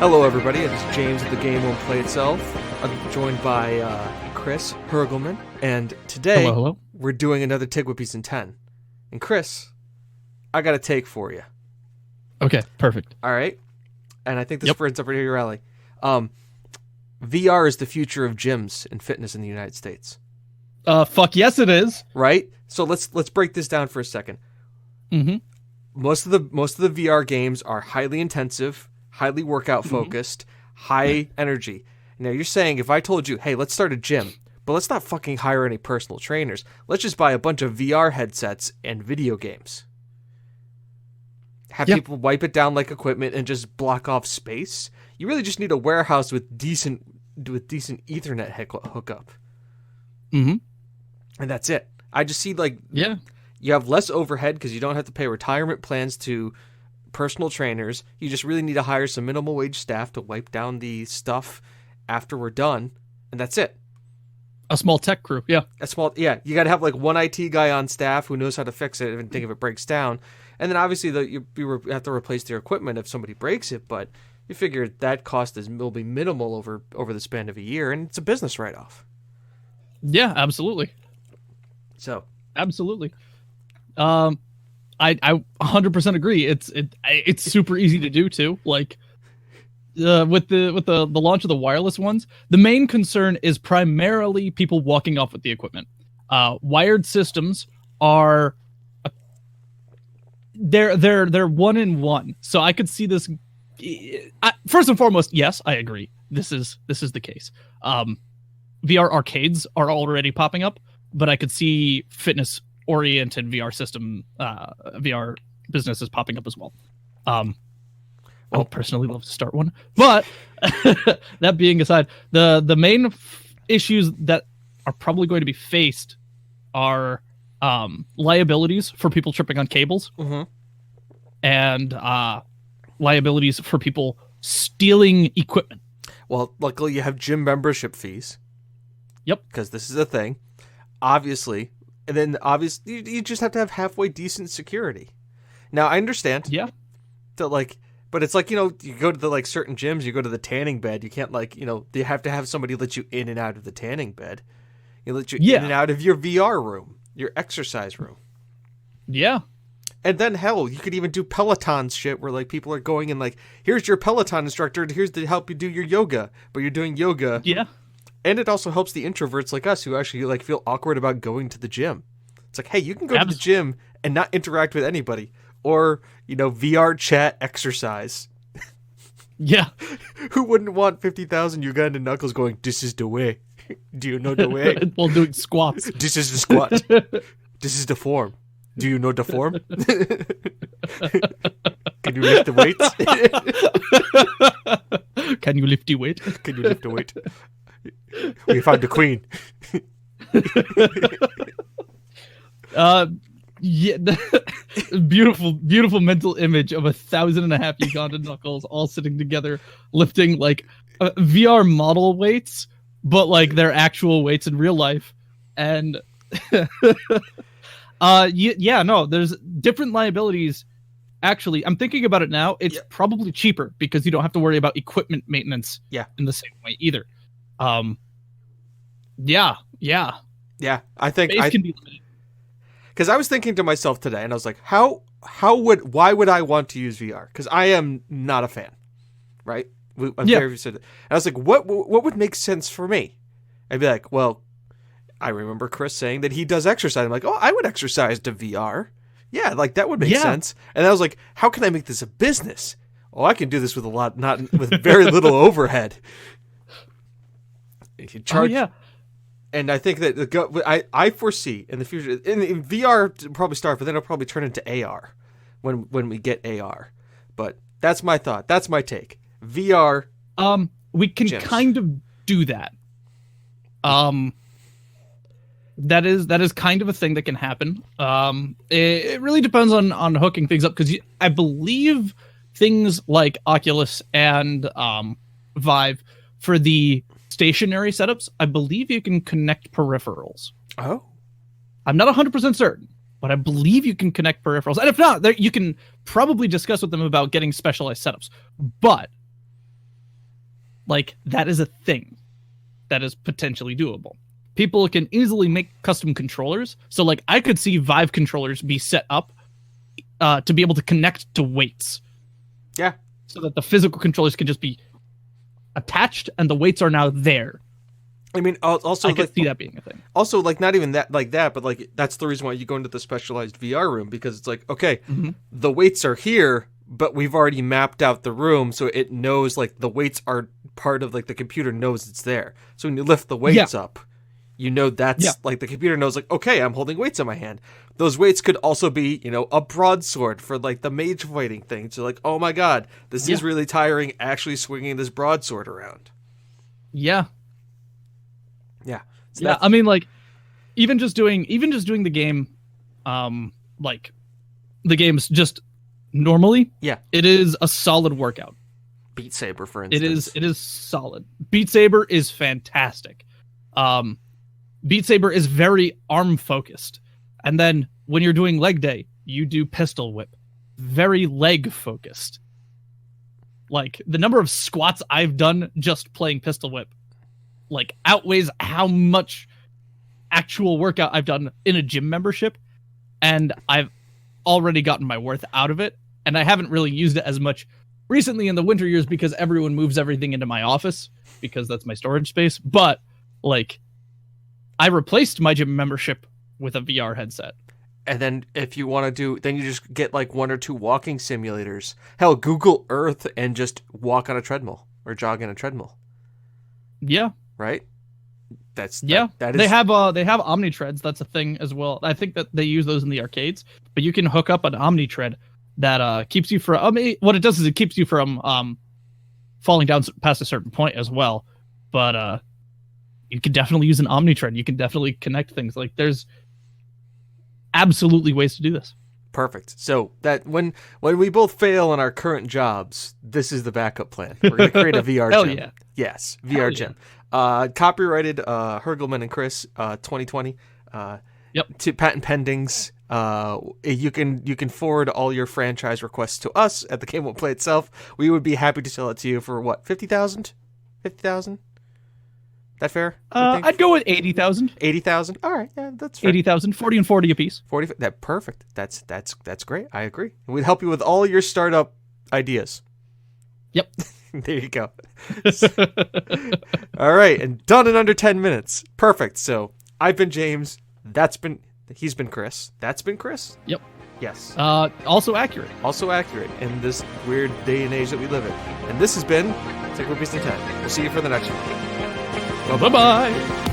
Hello, everybody. It is James of The Game Won't Play Itself. I'm joined by Chris Hurgleman, and today hello. We're doing another TGWPIS N. And Chris, I got a take for you. Okay, perfect. All right, and I think this friend's up your alley. VR is the future of gyms and fitness in the United States. Fuck yes, it is. Right. So let's break this down for a second. Mm-hmm. Most of the VR games are highly intensive, highly workout focused, high energy. Now you're saying if I told you, hey, let's start a gym, but let's not fucking hire any personal trainers. Let's just buy a bunch of VR headsets and video games. Have people wipe it down like equipment and just block off space. You really just need a warehouse with decent Ethernet hookup. Mm-hmm. And that's it. I just see you have less overhead because you don't have to pay retirement plans to personal trainers. You just really need to hire some minimal wage staff to wipe down the stuff after we're done, and that's it. A small tech crew, You got to have like one IT guy on staff who knows how to fix it and think if it breaks down. And then obviously you have to replace their equipment if somebody breaks it, but you figure that cost will be minimal over the span of a year, and it's a business write-off. Yeah, absolutely. So absolutely. I 100% agree. It's super easy to do too. Like with the launch of the wireless ones, the main concern is primarily people walking off with the equipment. Wired systems are they're one in one. So I could see this. First and foremost, yes, I agree. This is the case. VR arcades are already popping up, but I could see fitness-oriented VR businesses popping up as well. I would personally love to start one, but that being aside, the main issues that are probably going to be faced are liabilities for people tripping on cables, and liabilities for people stealing equipment. Well, luckily you have gym membership fees. Yep. Because this is a thing. Obviously. And then obviously you just have to have halfway decent security. Now I understand. Yeah. That but it's like, you go to the certain gyms, you go to the tanning bed, you can't you have to have somebody let you in and out of the tanning bed. You let you in and out of your VR room, your exercise room. Yeah. And then hell, you could even do Peloton shit where people are going and here's your Peloton instructor, here's to help you do your yoga, but you're doing yoga. Yeah. And it also helps the introverts like us who actually feel awkward about going to the gym. It's like, hey, you can go to the gym and not interact with anybody. Or, VR chat exercise. Yeah. Who wouldn't want 50,000 Ugandan knuckles going, this is the way. Do you know the way? While doing squats. This is the squat. This is the form. Do you know the form? Can you lift the weights? Can you lift the weight? Can you lift the weight? We found the queen. Yeah, beautiful mental image of 1,500 Ugandan knuckles all sitting together, lifting VR model weights, but their actual weights in real life. And there's different liabilities. Actually, I'm thinking about it now. It's probably cheaper because you don't have to worry about equipment maintenance in the same way either. Yeah, I think space can be limited. Because I was thinking to myself today, and I was like, why would I want to use VR? Because I am not a fan, right? And I was like, what would make sense for me? I'd be like, well, I remember Chris saying that he does exercise. I'm like, oh, I would exercise to VR. Yeah, that would make sense. And I was like, how can I make this a business? Oh, I can do this with with very little overhead. You charge, and I think that I foresee in the future, in VR to probably start, but then it'll probably turn into AR when we get AR. But that's my thought. That's my take. VR. We can gyms. Kind of do that. That is kind of a thing that can happen. It really depends on hooking things up, because I believe things like Oculus and Vive for the stationary setups, I believe you can connect peripherals. Oh. I'm not 100% certain, but I believe you can connect peripherals. And if not, you can probably discuss with them about getting specialized setups. But like that is a thing that is potentially doable. People can easily make custom controllers. So like I could see Vive controllers be set up to be able to connect to weights. Yeah. So that the physical controllers can just be attached and the weights are now there. I mean, also I could see that being a thing. Also, like not even that, like that, but like that's the reason why you go into the specialized VR room, because it's like, okay, the weights are here, but we've already mapped out the room, so it knows like the weights are part of like the computer knows it's there. So when you lift the weights up, you know that's like the computer knows like, okay, I'm holding weights in my hand. Those weights could also be, you know, a broadsword for like the mage fighting thing. So like, oh my god, this is really tiring actually swinging this broadsword around. Yeah. Yeah. So yeah, I mean like even just doing the game like the games just normally, it is a solid workout. Beat Saber, for instance. It is solid. Beat Saber is fantastic. Beat Saber is very arm focused. And then when you're doing leg day, you do pistol whip. Very leg focused. Like the number of squats I've done just playing pistol whip like outweighs how much actual workout I've done in a gym membership, and I've already gotten my worth out of it, and I haven't really used it as much recently in the winter years because everyone moves everything into my office because that's my storage space. But like I replaced my gym membership with a VR headset. And then if you want to do, then you just get like 1 or 2 walking simulators. Hell, Google Earth and just walk on a treadmill or jog on a treadmill. Yeah. Right? That is... They have OmniTreads. That's a thing as well. I think that they use those in the arcades, but you can hook up an OmniTread that keeps you from... what it does is it keeps you from falling down past a certain point as well. But you can definitely use an OmniTread. You can definitely connect things. Like there's absolutely ways to do this. Perfect. So that when we both fail in our current jobs, this is the backup plan. We're going to create a VR Hell gym. Yeah. Yes, VR gym. Copyrighted Hurgleman and Chris 2020. To patent pendings. You can forward all your franchise requests to us at the Game Won't Play itself. We would be happy to sell it to you for what, 50,000? 50,000? That fair? I'd go with 80,000. 80,000. All right, yeah, that's fair. 80,000, 40 and 40 apiece. 40. That perfect. That's great. I agree. We'd help you with all your startup ideas. Yep. There you go. All right, and done in under 10 minutes. Perfect. So I've been James. He's been Chris. That's been Chris. Yep. Yes. Also accurate. Also accurate in this weird day and age that we live in. And this has been TGWPIS N. We'll see you for the next one. Bye-bye.